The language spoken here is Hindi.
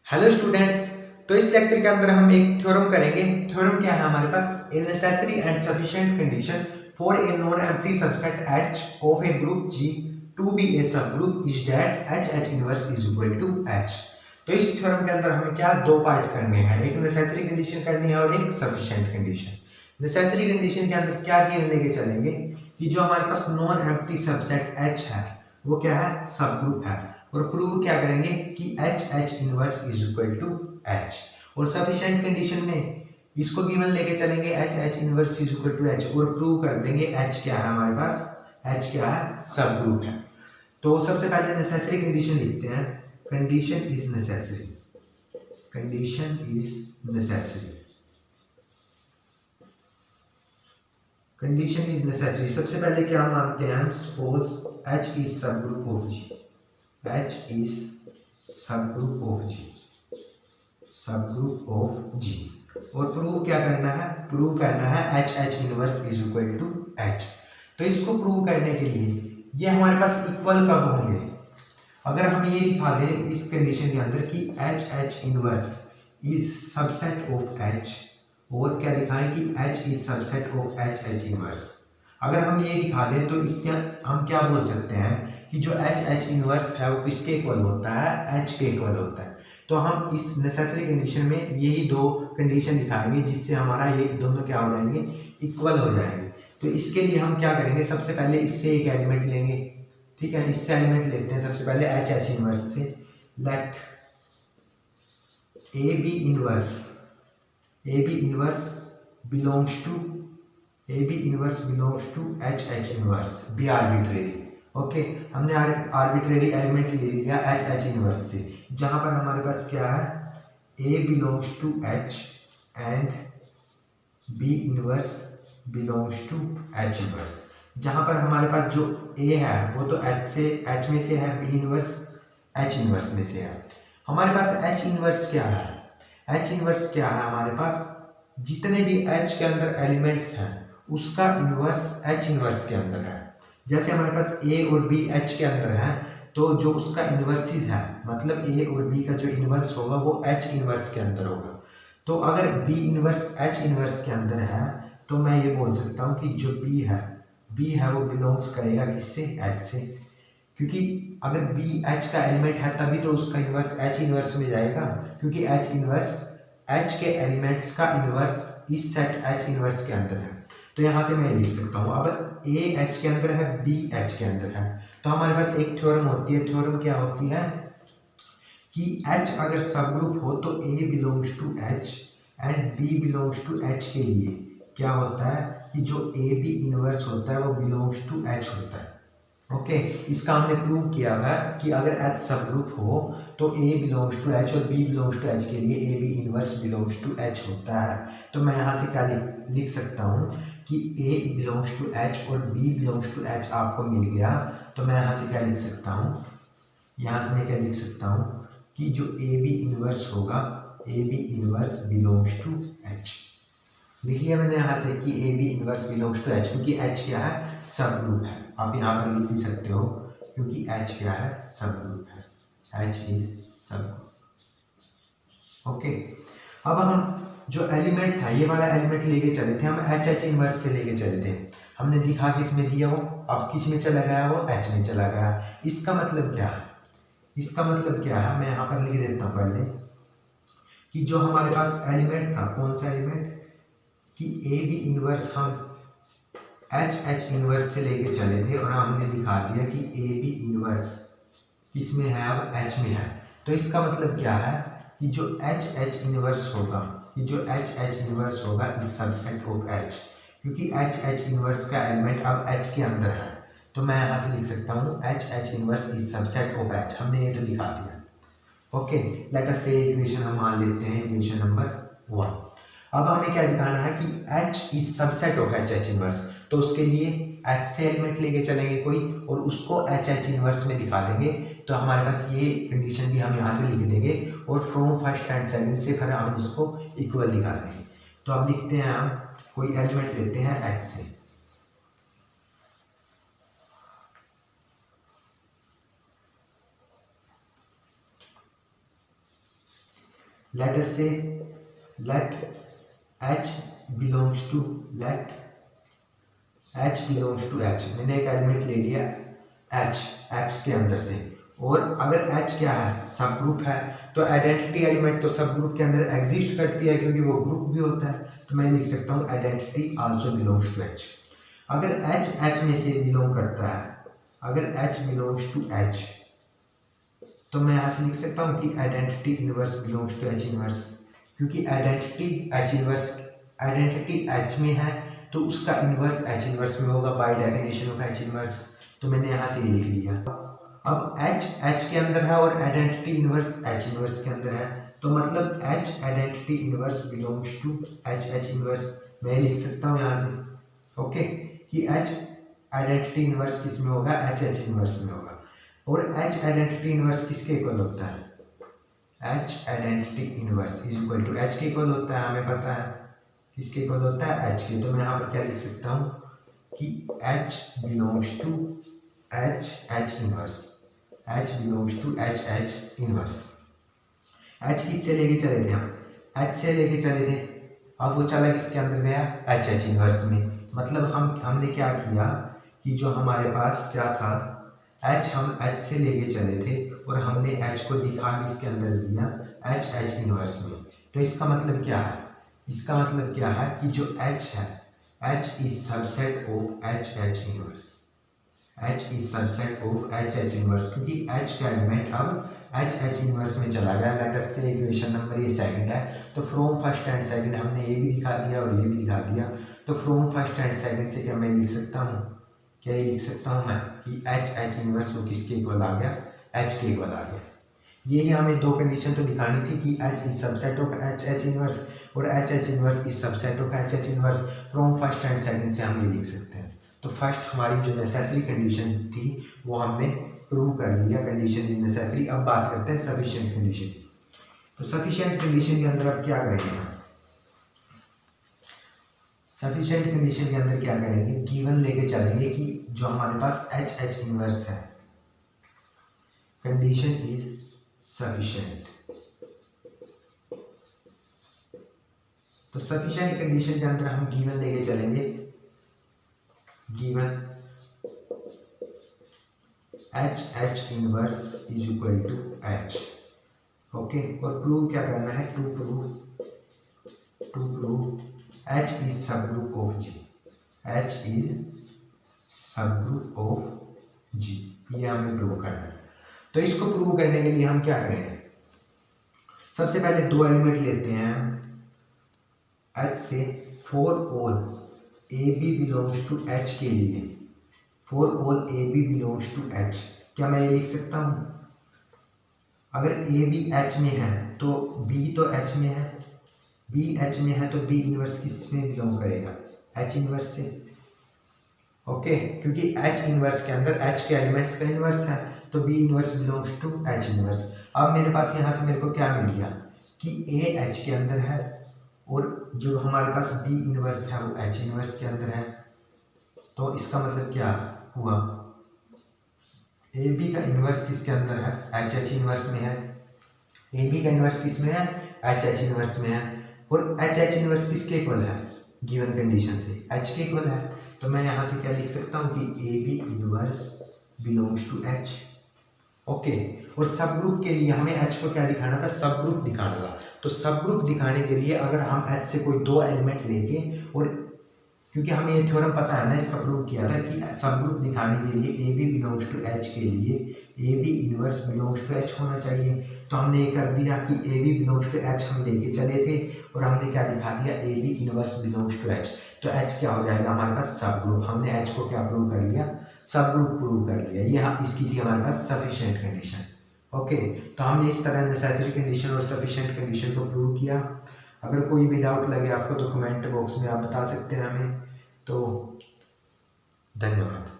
Hello students. तो इस लेक्चर के अंदर हम एक थ्योरम करेंगे। थ्योरम क्या है हमारे पास? A necessary and sufficient condition for a non empty subset H of a group G to be a subgroup is that H inverse is equal to H। तो इस थ्योरम के अंदर हमें क्या दो पार्ट करने हैं, एक नेसेसरी कंडीशन करनी है और एक सफिशिएंट कंडीशन। नेसेसरी कंडीशन के अंदर क्या गिवन लेके चलेंगे कि जो हमारे पास नॉन एम्प्टी सबसेट H है वो क्या है? सब ग्रुप है। और प्रूव क्या करेंगे कि H inverse is equal to H। और सफिशिएंट कंडीशन में इसको गिवन लेके चलेंगे H inverse is equal to H और प्रूव कर देंगे H क्या है हमारे पास? H क्या है? सब ग्रुप है। तो सबसे पहले नेसेसरी कंडीशन लिखते हैं। Condition is necessary, condition is necessary, condition is necessary. सबसे पहले क्या मानते हैं हम? Suppose H is subgroup of G, H is subgroup of G, subgroup of G। और प्रूव क्या करना है? प्रूव करना है H inverse is equal to H। तो इसको प्रूव करने के लिए ये हमारे पास इक्वल कब होंगे? अगर हम ये दिखा दें इस कंडीशन के अंदर कि H inverse is subset of H, और क्या दिखाएं कि H is subset of H inverse. अगर हम ये दिखा दें तो इससे हम क्या बोल सकते हैं कि जो H इनवर्स है वो किसके इक्वल होता है? H के इक्वल होता है। तो हम इस नेसेसरी कंडीशन में यही दो कंडीशन दिखाएंगे जिससे हमारा ये दोनों क्या हो जाएंगे? इक्वल हो जाएंगे। तो इसके लिए हम क्या करेंगे? सबसे पहले इससे एक एलिमेंट लेंगे, ठीक है? इससे एलिमेंट लेते हैं सबसे पहले H इनवर्स से। Let A B inverse belongs to H inverse B arbitrary. Okay, हमने आर्बिट्रेरी एलिमेंट ले लिया H इनवर्स से, जहां पर हमारे पास क्या है? A belongs to H and B inverse belongs to H inverse. जहां पर हमारे पास जो A है वो तो H में से है, B इनवर्स H इनवर्स में से है। हमारे पास H इनवर्स क्या है? H इनवर्स क्या है हमारे पास? जितने भी H के अंदर एलिमेंट्स हैं उसका इनवर्स H इनवर्स के अंदर है। जैसे हमारे पास A और B H के अंदर है, तो जो उसका इनवर्सिस है, मतलब A और B का जो इनवर्स होगा वो H इनवर्स के अंदर होगा। तो अगर B इनवर्स H इनवर्स के अंदर है तो मैं ये बोल सकता हूँ कि जो B है वो बिलोंग्स करेगा किससे? H से। क्योंकि अगर B H का एलिमेंट है तभी तो उसका इनवर्स H इनवर्स में जाएगा, क्योंकि H इनवर्स H के एलिमेंट्स का इनवर्स इस सेट H इनवर्स के अंदर है। तो यहाँ से मैं लिख सकता हूँ, अब A H के अंदर है, B H के अंदर है, तो हमारे पास एक थ्योरम होती है। थ्योरम क्या होती है कि H अगर सब ग्रुप हो तो A belongs to H and B belongs to H के लिए क्या होता है कि जो A B इनवर्स होता है वो बिलोंग्स टू H होता है। ओके, इसका हमने प्रूव किया था कि अगर H सब ग्रुप हो तो A बिलोंग्स टू H और B बिलोंग्स टू H के लिए A B inverse belongs to H होता है। तो मैं यहाँ से क्या लिख सकता हूँ कि A बिलोंग्स टू H और B बिलोंग्स टू H आपको मिल गया। तो मैं यहाँ से क्या लिख सकता हूँ? यहाँ से मैं क्या लिख सकता हूँ कि जो A B इनवर्स होगा, A B inverse belongs to H। लिख लिया मैंने यहाँ से कि A B inverse belongs to H, क्योंकि H क्या है? सब ग्रुप है। आप यहाँ पर लिख भी सकते हो क्योंकि H क्या है? सब ग्रुप है। H इज सब ग्रुप। ओके, अब हम जो एलिमेंट था ये वाला एलिमेंट लेके चले थे, हम H इनवर्स से लेके चले थे। हमने दिखा किसमें दिया वो, अब किस में चला गया? वो H में चला गया। इसका मतलब क्या है? इसका मतलब क्या है? मैं यहाँ पर लिख देता हूँ पहले कि जो हमारे पास एलिमेंट था, कौन सा एलिमेंट? कि ए बी इनवर्स हम H इनवर्स से लेके चले थे और हमने दिखा दिया कि ए बी इनवर्स किस में है? अब H में है। तो इसका मतलब क्या है कि जो H इनवर्स होगा, कि जो H इनवर्स होगा इस सबसेट ऑफ H, क्योंकि H इनवर्स का एलिमेंट अब H के अंदर है। तो मैं यहाँ से लिख सकता हूँ H inverse is subset of H। हमने ये तो दिखा दिया। ओके, लेट अस से इक्वेशन हम मान लेते हैं इक्वेशन नंबर 1। अब हमें क्या दिखाना है कि H is subset of H inverse. तो उसके लिए H से एलिमेंट लेके चलेंगे कोई और उसको H इनवर्स में दिखा देंगे। तो हमारे पास ये कंडीशन भी हम यहाँ से लिख देंगे और फ्रॉम फर्स्ट एंड सेकंड से फिर हम उसको इक्वल दिखा देंगे। तो अब लिखते हैं, हम कोई एलिमेंट लेते हैं H से। लेट अस से let H belongs to H, मैंने एक एलिमेंट ले लिया H के अंदर से, और अगर H क्या है, सब ग्रुप है, तो आइडेंटिटी एलिमेंट तो सब ग्रुप के अंदर एग्जिस्ट करती है क्योंकि वो ग्रुप भी होता है, तो मैं लिख सकता हूँ identity also belongs to H। अगर H में से बिलोंग करता है, अगर H बिलोंग्स टू H, तो मैं यहाँ से लिख सकता हूँ कि identity inverse belongs to H inverse, क्योंकि आइडेंटिटी H में है तो उसका इनवर्स H इनवर्स में होगा by definition of H inverse. तो मैंने यहाँ से ये लिख लिया। अब H के अंदर है और आइडेंटिटी इनवर्स H इनवर्स के अंदर है, तो मतलब H identity inverse belongs to H inverse. मैं लिख सकता हूँ यहाँ से ओके कि H आइडेंटिटी इनवर्स किस में होगा, H इनवर्स में होगा। और H आइडेंटिटी इनवर्स किसके इक्वल होता है, H identity inverse is equal to H के इक्वल होता है, हमें पता है किसके इक्वल होता है, H के। तो मैं यहाँ पर क्या लिख सकता हूँ कि H belongs to H inverse, H belongs to H inverse. H किससे लेके चले थे हम, H से लेके चले थे, अब वो चला किसके अंदर गया, H इनवर्स में। मतलब हमने क्या किया कि जो हमारे पास क्या था H, हम H से लेके चले थे और हमने H को दिखा किसके अंदर दिया, H इनवर्स में। तो इसका मतलब क्या है, इसका मतलब क्या है कि जो H है, H is subset of H inverse, H is subset of H inverse, क्योंकि H का एलिमेंट अब H इनवर्स में चला गया। लेट अस से इक्वेशन नंबर ये सेकंड है, तो फ्रॉम फर्स्ट एंड सेकंड हमने ये भी दिखा दिया और ये भी दिखा दिया। तो फ्रॉम फर्स्ट एंड सेकंड से क्या मैं लिख सकता हूँ, क्या ये लिख सकता हूँ मैं कि H इनवर्स वो किसके इक्वल आ गया, H के इक्वल आ गया। यही हमें दो कंडीशन तो दिखानी थी कि H is subset of H inverse और H inverse is subset of H inverse. From first and second से हम ये लिख सकते हैं। तो फर्स्ट हमारी जो नेसेसरी कंडीशन थी वो हमने प्रूव कर लिया, कंडीशन इज नेसेसरी। अब बात करते हैं सफिशिएंट कंडीशन। तो सफिशिएंट कंडीशन के अंदर अब क्या करेंगे हम, सफिशिएंट कंडीशन के अंदर क्या करेंगे, गिवन लेके चलेंगे कि जो हमारे पास H इनवर्स है, कंडीशन इज सफिशिएंट। तो सफिशिएंट कंडीशन के अंदर हम गिवन लेके चलेंगे, given H inverse is equal to H, okay. और प्रूव क्या करना है, to prove H is subgroup of G, H is subgroup of G, ये हमें प्रूव करना है। तो इसको प्रूव करने के लिए हम क्या करेंगे, सबसे पहले दो एलिमेंट लेते हैं H से, for all AB belongs to H के लिए, for all AB belongs to H, क्या मैं ये लिख सकता हूँ, अगर AB H में है तो B तो H में है, B H में है तो B इनवर्स किस में बिलोंग करेगा, H इनवर्स से, ओके। क्योंकि H इनवर्स के अंदर H के एलिमेंट्स का इनवर्स है, तो B inverse belongs to H inverse. अब मेरे पास यहाँ से मेरे को क्या मिल गया कि A H के अंदर है और जो हमारे पास B इनवर्स है वो H इनवर्स के अंदर है। तो इसका मतलब क्या हुआ, AB का इनवर्स किसके अंदर है, H इनवर्स में है। AB का इनवर्स किस में है, H इनवर्स में है। और H इनवर्स किसके इक्वल है, गिवन कंडीशन से H के इक्वल है। तो मैं यहाँ से क्या लिख सकता हूँ कि AB inverse belongs to H, okay. और सब ग्रुप के लिए हमें H को क्या दिखाना था, सब ग्रुप दिखाना था। तो सब ग्रुप दिखाने के लिए अगर हम H से कोई दो एलिमेंट लेके, और क्योंकि हमें ये थ्योरम पता है ना, इसका प्रूव किया था कि सब ग्रुप दिखाने के लिए AB बिलोंग्स टू H के लिए AB inverse belongs to H होना चाहिए। तो हमने ये कर दिया कि AB बिलोंग्स टू H हम लेके चले थे और हमने क्या दिखा दिया, AB inverse belongs to H। तो H क्या हो जाएगा हमारे पास, सब ग्रुप। हमने H को क्या प्रूव कर लिया, सब ग्रुप प्रूव कर लिया। ये इसकी थी हमारे पास सफिशिएंट कंडीशन, ओके। तो हमने इस तरह नेसेसरी कंडीशन और सफिशिएंट कंडीशन को प्रूव किया। अगर कोई भी डाउट लगे आपको तो कमेंट बॉक्स में आप बता सकते हैं हमें। तो धन्यवाद।